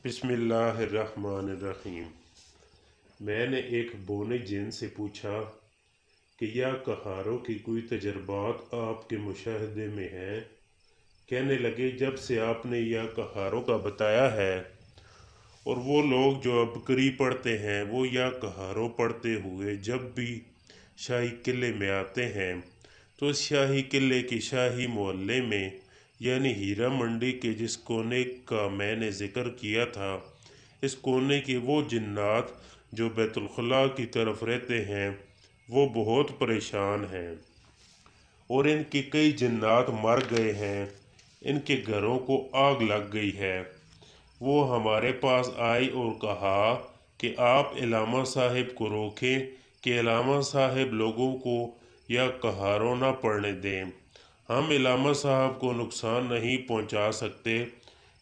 बिस्मिल्लाहिर्रहमानिर्रहीम। मैंने एक बोने जिन से पूछा कि या कहारों की कोई तजर्बात आपके मुशाहदे में हैं। कहने लगे, जब से आपने या कहारों का बताया है और वो लोग जो अब करी पढ़ते हैं वो या कहारों पढ़ते हुए जब भी शाही किले में आते हैं तो शाही किले की शाही मोहल्ले में यानी हीरा मंडी के जिस कोने का मैंने ज़िक्र किया था, इस कोने के वो जिन्नात जो बैतुल खुला की तरफ रहते हैं वो बहुत परेशान हैं और इनके कई जिन्नात मर गए हैं। इनके घरों को आग लग गई है। वो हमारे पास आई और कहा कि आप इलामा साहिब को रोकें कि इलामा साहिब लोगों को या कहारों ना पड़ने दें। हम इलामा साहब को नुकसान नहीं पहुंचा सकते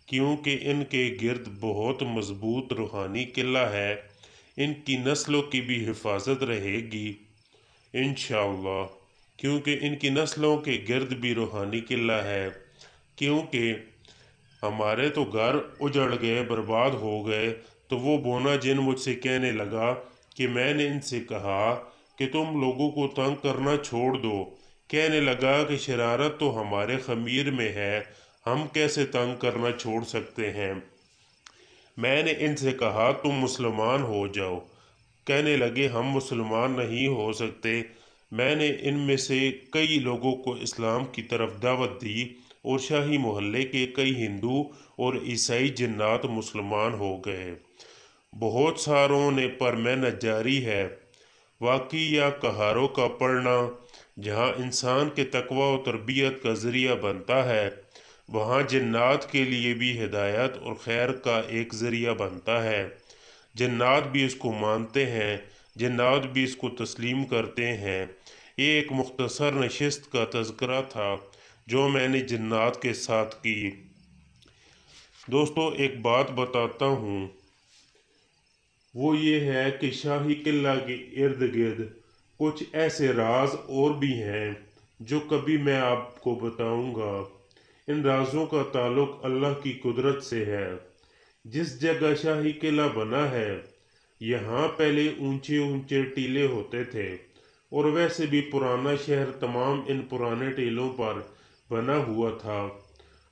क्योंकि इनके गिर्द बहुत मजबूत रूहानी किला है। इनकी नस्लों की भी हिफाजत रहेगी इंशाअल्लाह, क्योंकि इनकी नस्लों के गिर्द भी रूहानी किला है। क्योंकि हमारे तो घर उजड़ गए, बर्बाद हो गए। तो वो बोना जिन मुझसे कहने लगा कि मैंने इनसे कहा कि तुम लोगों को तंग करना छोड़ दो। कहने लगा कि शरारत तो हमारे खमीर में है, हम कैसे तंग करना छोड़ सकते हैं। मैंने इनसे कहा तुम मुसलमान हो जाओ। कहने लगे हम मुसलमान नहीं हो सकते। मैंने इनमें से कई लोगों को इस्लाम की तरफ दावत दी और शाही मोहल्ले के कई हिंदू और ईसाई जिन्नात मुसलमान हो गए। बहुत सारों ने पर मेहनत जारी है। वाकई या कहारों का पढ़ना जहाँ इंसान के तकवा और तरबियत का ज़रिया बनता है, वहाँ जिन्नात के लिए भी हिदायत और खैर का एक ज़रिया बनता है। जिन्नात भी इसको मानते हैं, जिन्नात भी इसको तस्लीम करते हैं। ये एक मुख्तसर नशिस्त का तज़किरा था जो मैंने जिन्नात के साथ की। दोस्तों, एक बात बताता हूँ, वो ये है कि शाही किला के इर्द गिर्द कुछ ऐसे राज और भी हैं जो कभी मैं आपको बताऊंगा। इन राजों का ताल्लुक अल्लाह की कुदरत से है। जिस जगह शाही किला बना है, यहाँ पहले ऊंचे ऊंचे टीले होते थे और वैसे भी पुराना शहर तमाम इन पुराने टीलों पर बना हुआ था।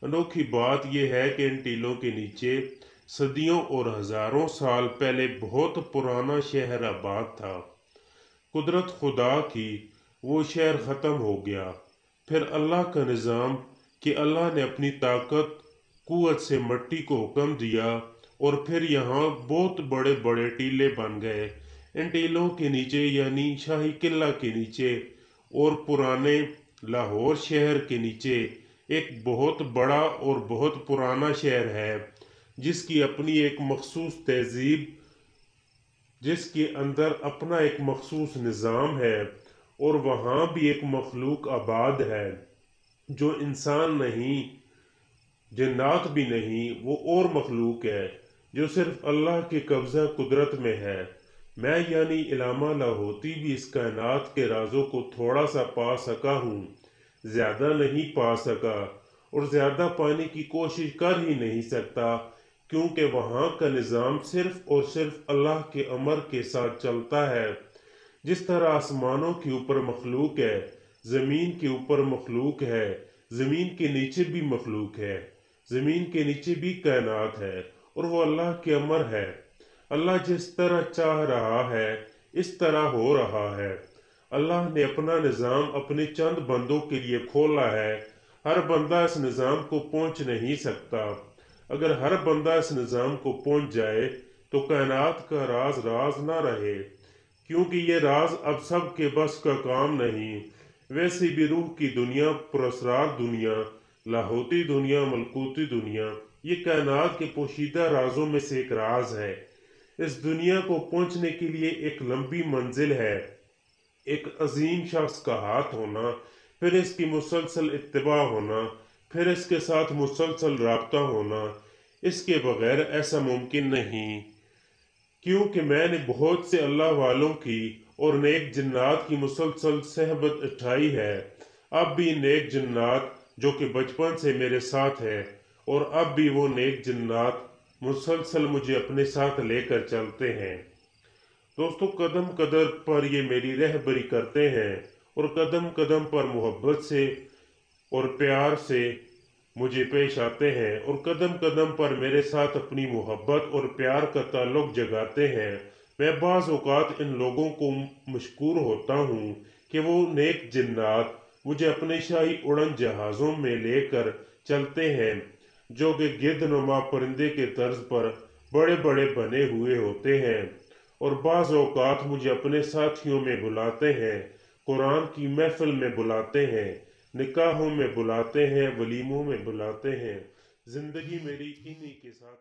अनोखी बात यह है कि इन टीलों के नीचे सदियों और हजारों साल पहले बहुत पुराना शहर आबाद था। कुदरत खुदा की, वो शहर ख़त्म हो गया। फिर अल्लाह का निज़ाम कि अल्लाह ने अपनी ताकत कुव्वत से मिट्टी को हुक्म दिया और फिर यहाँ बहुत बड़े बड़े टीले बन गए। इन टीलों के नीचे यानी शाही किला के नीचे और पुराने लाहौर शहर के नीचे एक बहुत बड़ा और बहुत पुराना शहर है जिसकी अपनी एक मखसूस तहजीब, जिसके अंदर अपना एक मखसूस निज़ाम है और वहाँ भी एक मखलूक आबाद है जो इंसान नहीं, जिन्नात भी नहीं, वो और मखलूक है जो सिर्फ अल्लाह के कब्ज़ा कुदरत में है। मैं यानी इलामा लाहौती भी इस कायनात के राजों को थोड़ा सा पा सका हूँ, ज़्यादा नहीं पा सका और ज़्यादा पाने की कोशिश कर ही नहीं सकता, क्योंकि वहाँ का निज़ाम सिर्फ और सिर्फ अल्लाह के अमर के साथ चलता है। जिस तरह आसमानों के ऊपर मखलूक है, ज़मीन के ऊपर मखलूक है, ज़मीन के नीचे भी मखलूक है, ज़मीन के नीचे भी कायनात है और वो अल्लाह के अमर है। अल्लाह जिस तरह चाह रहा है इस तरह हो रहा है। अल्लाह ने अपना निज़ाम अपने चंद बंदों के लिए खोला है। हर बंदा इस निज़ाम को पहुँच नहीं सकता। अगर हर बंदा इस निज़ाम को पहुँच जाए तो कायनात का राज राज ना रहे, क्योंकि ये राज अब सब के बस का काम नहीं। वैसे भी रूह की दुनिया, पुरस्रार दुनिया, लाहौती दुनिया, मलकूती दुनिया, ये कायनात के पोशीदा राजों में से एक राज है। इस दुनिया को पहुंचने के लिए एक लंबी मंजिल है, एक अजीम शख्स का हाथ होना, फिर इसकी मुसलसल इत्तिबा होना, फिर इसके साथ मुसलसल राब्ता होना। इसके बगैर ऐसा मुमकिन नहीं, क्योंकि मैंने बहुत से अल्लाह वालों की और नेक जिन्नात की मुसलसल सहबत उठाई है। अब भी नेक जिन्नात जो कि बचपन से मेरे साथ है और अब भी वो नेक जिन्नात मुसलसल मुझे अपने साथ लेकर चलते हैं। दोस्तों, कदम कदम पर ये मेरी रहबरी करते हैं और कदम कदम पर मोहब्बत से और प्यार से मुझे पेश आते हैं और कदम कदम पर मेरे साथ अपनी मोहब्बत और प्यार का ताल्लुक जगाते हैं। मैं बाज़ औक़ात इन लोगों को मशकूर होता हूँ कि वो नेक जिन्नात मुझे अपने शाही उड़न जहाज़ों में लेकर चलते हैं, जो कि गिद्धनुमा परिंदे के तर्ज पर बड़े बड़े बने हुए होते हैं, और बाज़ औक़ात मुझे अपने साथियों में बुलाते हैं, कुरान की महफिल में बुलाते हैं, निकाहों में बुलाते हैं, वलीमों में बुलाते हैं। ज़िंदगी मेरी इन्हीं के साथ